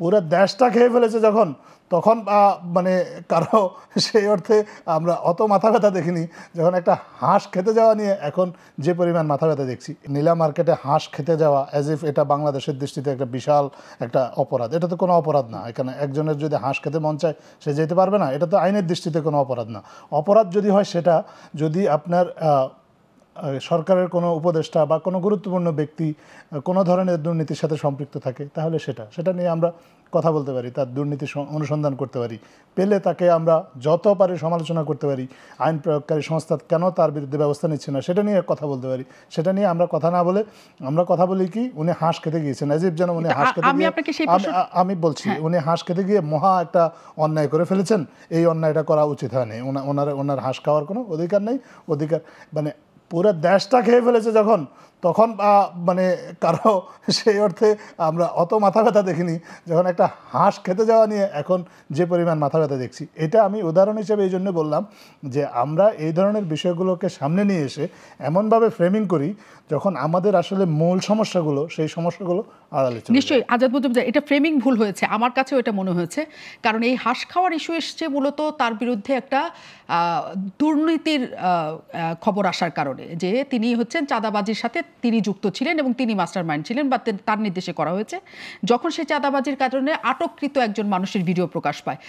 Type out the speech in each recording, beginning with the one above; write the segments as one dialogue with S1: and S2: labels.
S1: পুরো দেশটা খেয়ে ফেলেছে যখন, তখন মানে কারো সেই অর্থে আমরা অত মাথা ব্যথা দেখিনি যখন একটা হাঁস খেতে যাওয়া নিয়ে এখন যে পরিমাণ মাথা ব্যথা দেখছি। নীলা মার্কেটে হাঁস খেতে যাওয়া অ্যাজ ইফ এটা বাংলাদেশের দৃষ্টিতে একটা বিশাল একটা অপরাধ। এটা তো কোনো অপরাধ না। এখানে একজনের যদি হাঁস খেতে মন চায় সে যেতে পারবে না, এটা তো আইনের দৃষ্টিতে কোনো অপরাধ না। অপরাধ যদি হয় সেটা যদি আপনার সরকারের কোনো উপদেষ্টা বা কোনো গুরুত্বপূর্ণ ব্যক্তি কোনো ধরনের দুর্নীতির সাথে সম্পৃক্ত থাকে, তাহলে সেটা নিয়ে আমরা কথা বলতে পারি, তার দুর্নীতি অনুসন্ধান করতে পারি, পেলে তাকে আমরা যত পারি সমালোচনা করতে পারি। আইন প্রয়োগকারী সংস্থা কেন তার বিরুদ্ধে ব্যবস্থা নিচ্ছে না সেটা নিয়ে কথা বলতে পারি। সেটা নিয়ে আমরা কথা না বলে আমরা কথা বলি কি উনি হাঁস খেতে গিয়েছেন, অ্যাজিব যেন উনি হাঁস খেতে গিয়ে, আমি বলছি উনি হাঁস খেতে গিয়ে মহা একটা অন্যায় করে ফেলেছেন, এই অন্যায়টা করা উচিত হয়নি। ওনার হাঁস খাওয়ার কোনো অধিকার নেই। মানে পুরো দেশটা খেয়ে ফেলেছে যখন, তখন মানে কারো সেই অর্থে আমরা অত মাথা ব্যথা দেখিনি যখন একটা হাঁস খেতে যাওয়া নিয়ে এখন যে পরিমাণ মাথা ব্যথা দেখছি। এটা আমি উদাহরণ হিসেবে এই জন্য বললাম যে আমরা এই ধরনের বিষয়গুলোকে সামনে নিয়ে এসে এমনভাবে ফ্রেমিং করি যখন আমাদের আসলে মূল সমস্যাগুলো, সেই সমস্যাগুলো আড়ালে চলে যায়।
S2: নিশ্চয়ই আজাদ মজুমদার, এটা ফ্রেমিং ভুল হয়েছে, আমার কাছেও এটা মনে হয়েছে। কারণ এই হাঁস খাওয়ার ইস্যু এসছে মূলত তার বিরুদ্ধে একটা দুর্নীতির খবর আসার কারণে, যে তিনি হচ্ছেন চাঁদাবাজির সাথে তিনি যুক্ত ছিলেন এবং তিনি মাস্টার মাইন্ড ছিলেন বা তার নির্দেশে করা হয়েছে। যখন সে চাঁদাবাজির কারণে আটককৃত একজন মানুষের ভিডিও প্রকাশ পায়,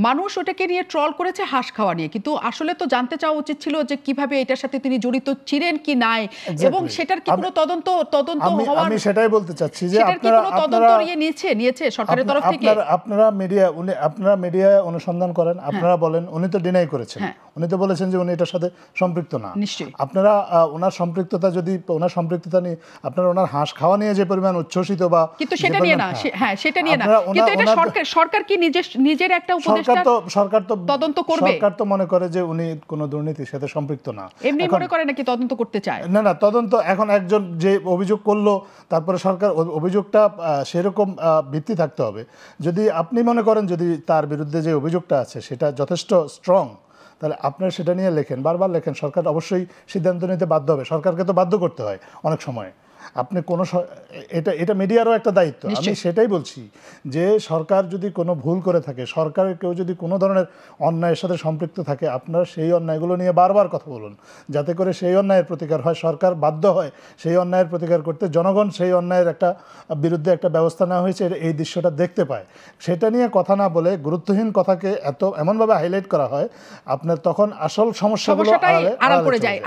S2: মানুষ ওটাকে নিয়ে ট্রল করেছে হাঁস খাওয়া নিয়ে, কিন্তু আসলে তো জানতে চাওয়া উচিত ছিল যে কিভাবে এটার সাথে তিনি জড়িত ছিলেন কি নাই, এবং সেটার কি কোনো তদন্ত হওয়ার,
S1: আমি সেটাই বলতে চাচ্ছি যে
S2: তদন্ত নিয়েছে সরকারের তরফ থেকে।
S1: আপনারা মিডিয়া অনুসন্ধান করেন, আপনারা বলেন উনি তো ডিনাই করেছেন, উনি তো বলেছেন যে উনি এটার সাথে সম্পৃক্ত না।
S2: নিশ্চয়ই
S1: আপনারা ওনার সম্পৃক্ততা নিয়ে আপনারা ওনার হাঁস খাওয়া নিয়ে যে পরিমাণ উচ্ছ্বসিত বা,
S2: কিন্তু সেটা নিয়ে না, সেটা নিয়ে না, কিন্তু এটা সরকার কি নিজের একটা উপদেশ,
S1: সরকার তো
S2: তদন্ত করবে।
S1: সরকার তো মনে করে যে উনি কোনো দুর্নীতির সাথে সম্পৃক্ত না,
S2: এমনি মনে করে নাকি তদন্ত করতে চায়
S1: না তদন্ত এখন একজন যে অভিযোগ করলো তারপরে সরকার অভিযোগটা সেরকম ভিত্তি থাকতে হবে। যদি আপনি মনে করেন যদি তার বিরুদ্ধে যে অভিযোগটা আছে সেটা যথেষ্ট স্ট্রং, তাহলে আপনারা সেটা নিয়ে লেখেন, বারবার লেখেন। সরকার অবশ্যই সিদ্ধান্ত নিতে বাধ্য হবে, সরকারকে তো বাধ্য করতে হয় অনেক সময়। আপনি কোনো এটা মিডিয়ারও একটা দায়িত্ব। আমি সেটাই বলছি যে সরকার যদি কোনো ভুল করে থাকে, সরকারের কেউ যদি কোনো ধরনের অন্যায়ের সাথে সম্পৃক্ত থাকে, আপনারা সেই অন্যায়গুলো নিয়ে বারবার কথা বলুন, যাতে করে সেই অন্যায়ের প্রতিকার হয়। সরকার বাধ্য হয় সেই অন্যায়ের প্রতিকার করতে, জনগণ সেই অন্যায়ের বিরুদ্ধে একটা ব্যবস্থা নেওয়া হয়েছে এই দৃশ্যটা দেখতে পায়। সেটা নিয়ে কথা না বলে গুরুত্বহীন কথাকে এমনভাবে হাইলাইট করা হয়, আপনার তখন আসল সমস্যাগুলো আড়াল পড়ে যায়।